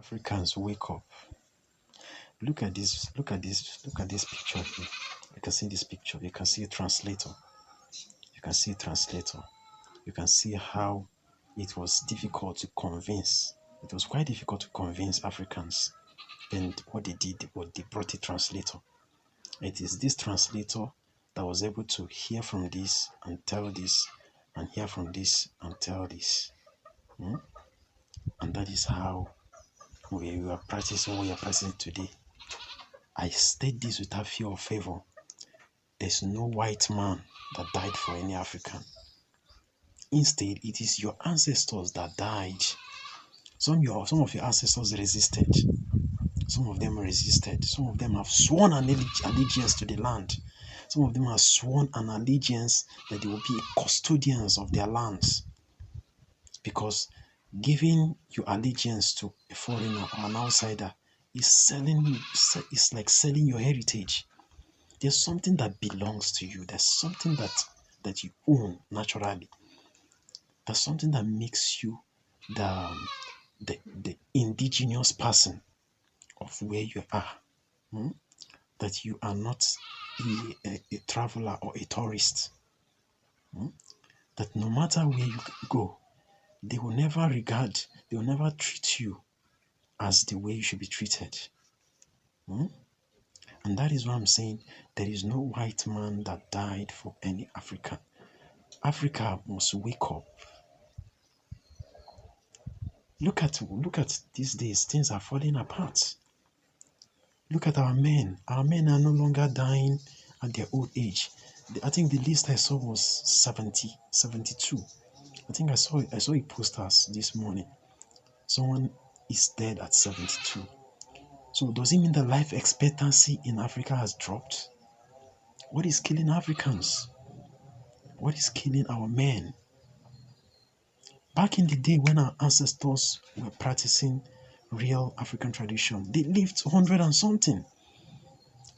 Africans, wake up. Look at this, look at this, look at this picture here. You can see this picture. You can see a translator. You can see a translator. You can see how it was difficult to convince. It was quite difficult to convince Africans. And what they did was they brought a translator. It is this translator that was able to hear from this and tell this, and hear from this and tell this. And that is how we are practicing what we are practicing today. I state this without fear or favor. There's no white man that died for any African. Instead, it is your ancestors that died. Some of your ancestors resisted. Some of them resisted. Some of them have sworn an allegiance to the land. Some of them have sworn an allegiance that they will be custodians of their lands. Because giving your allegiance to a foreigner or an outsider is like selling your heritage. There's something that belongs to you. There's something that you own naturally. There's something that makes you the indigenous person of where you are. That you are not a traveler or a tourist. That no matter where you go, they will never treat you as the way you should be treated. And that is why I'm saying there is no white man that died for any African. Africa must wake up. Look at these days, things are falling apart. Look at our men. Our men are no longer dying at their old age. I think the list I saw was 72. I think I saw a poster this morning. Someone is dead at 72. So does it mean that life expectancy in Africa has dropped? What is killing Africans? What is killing our men? Back in the day when our ancestors were practicing real African tradition, they lived 100 and something.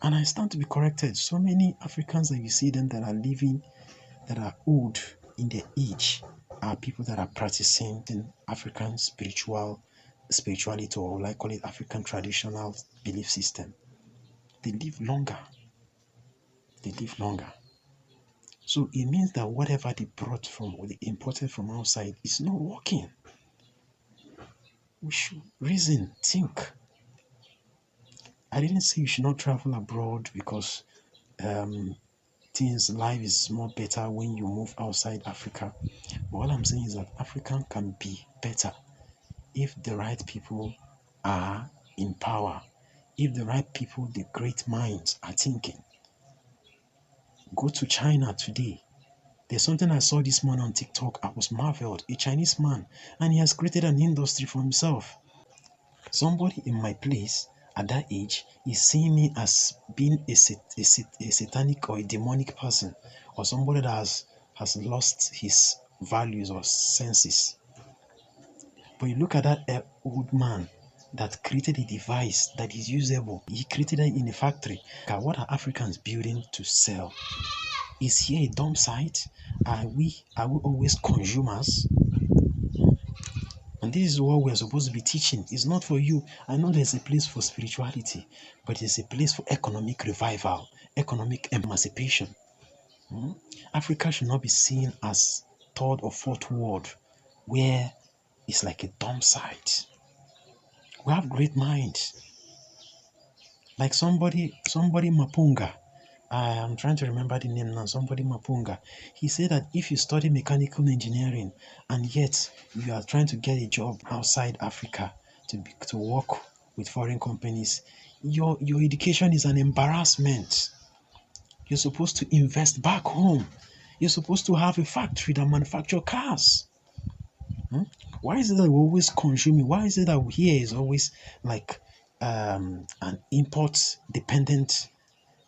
And I stand to be corrected. So many Africans that you see them that are living, that are old in their age, are people that are practicing the African spirituality, or like call it African traditional belief system. They live longer. They live longer. So it means that whatever they brought from or they imported from outside is not working. We should reason, think. I didn't say you should not travel abroad because life is more better when you move outside Africa. But all I'm saying is that Africa can be better if the right people are in power, if the right people, the great minds are thinking. Go to China today. There's something I saw this morning on TikTok. I was marveled. A Chinese man, and he has created an industry for himself. Somebody in my place at that age is seeing me as being a satanic or a demonic person, or somebody that has lost his values or senses. But you look at that old man that created a device that is usable. He created it in a factory. What are Africans building to sell? Is here a dump site? Are we always consumers? And this is what we're supposed to be teaching. It's not for you. I know there's a place for spirituality, but it's a place for economic revival, economic emancipation. Africa should not be seen as third or fourth world, where it's like a dump site. We have great minds. Like somebody Mapunga. I am trying to remember the name now. Somebody Mapunga. He said that if you study mechanical engineering and yet you are trying to get a job outside Africa to work with foreign companies, your education is an embarrassment. You're supposed to invest back home. You're supposed to have a factory that manufactures cars. Why is it that we're always consuming? Why is it that here is always like an import-dependent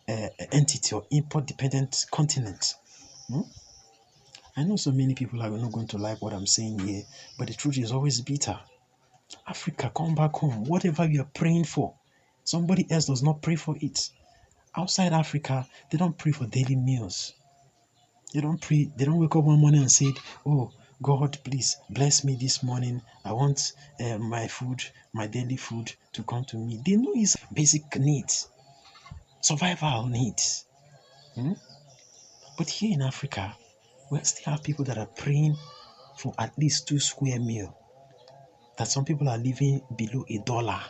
entity or import-dependent continent? I know so many people are not going to like what I'm saying here, but the truth is always bitter. Africa, come back home. Whatever you are praying for, somebody else does not pray for it. Outside Africa, they don't pray for daily meals. They don't pray. They don't wake up one morning and say, "Oh, God, please bless me this morning. I want my food, my daily food to come to me. They know it's basic needs, survival needs. Hmm? But here in Africa, we still have people that are praying for at least 2 square meal. That some people are living below $1.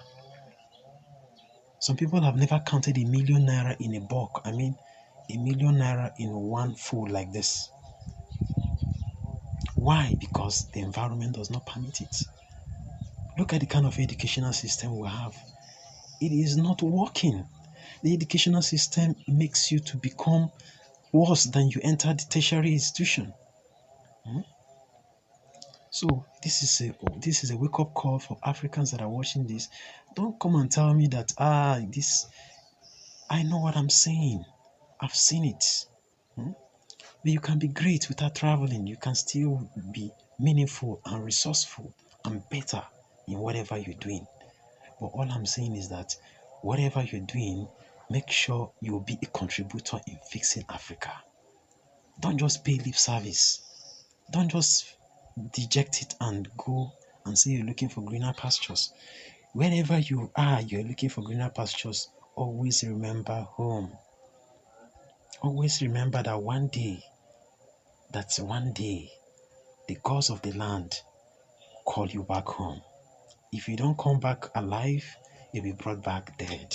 Some people have never counted ₦1,000,000 in a bulk. I mean, ₦1,000,000 in one food like this. Why? Because the environment does not permit it. Look at the kind of educational system we have. It is not working. The educational system makes you to become worse than you entered the tertiary institution. So this is a wake-up call for Africans that are watching this. Don't come and tell me that this. I know what I'm saying. I've seen it. But you can be great without traveling. You can still be meaningful and resourceful and better in whatever you're doing. But all I'm saying is that whatever you're doing, make sure you'll be a contributor in fixing Africa. Don't just pay lip service. Don't just deject it and go and say you're looking for greener pastures. Wherever you are, you're looking for greener pastures. Always remember home. Always remember that one day, the gods of the land call you back home. If you don't come back alive, you'll be brought back dead.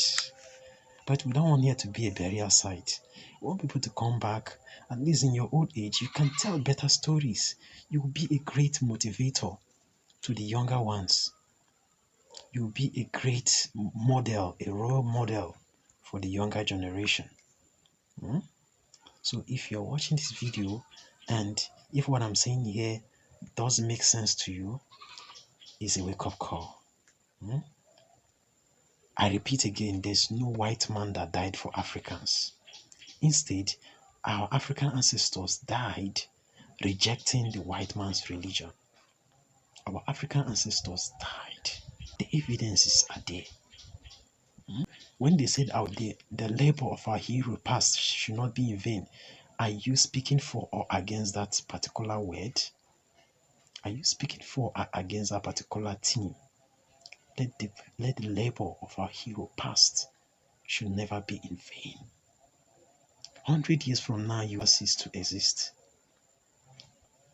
But we don't want here to be a burial site. We want people to come back. At least in your old age, you can tell better stories. You will be a great motivator to the younger ones. You will be a great model, a role model for the younger generation. So if you're watching this video and if what I'm saying here does make sense to you, it's a wake-up call. I repeat again, there's no white man that died for Africans. Instead, our African ancestors died rejecting the white man's religion. Our African ancestors died. The evidences are there. When they said the labor of our hero past should not be in vain, are you speaking for or against that particular word? Are you speaking for or against that particular theme? Let the labor of our hero past should never be in vain. 100 years from now, you will cease to exist.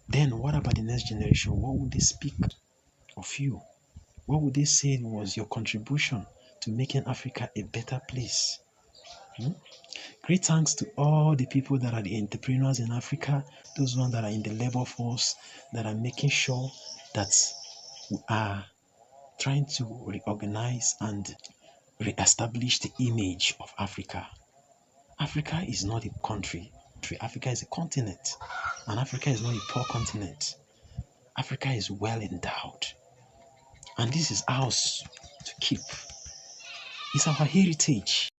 Then what about the next generation? What would they speak of you? What would they say was your contribution to making Africa a better place? Great thanks to all the people that are the entrepreneurs in Africa, those ones that are in the labor force, that are making sure that we are trying to reorganize and re-establish the image of Africa. Africa is not a country. Africa is a continent. And Africa is not a poor continent. Africa is well endowed. And this is ours to keep. It's our heritage.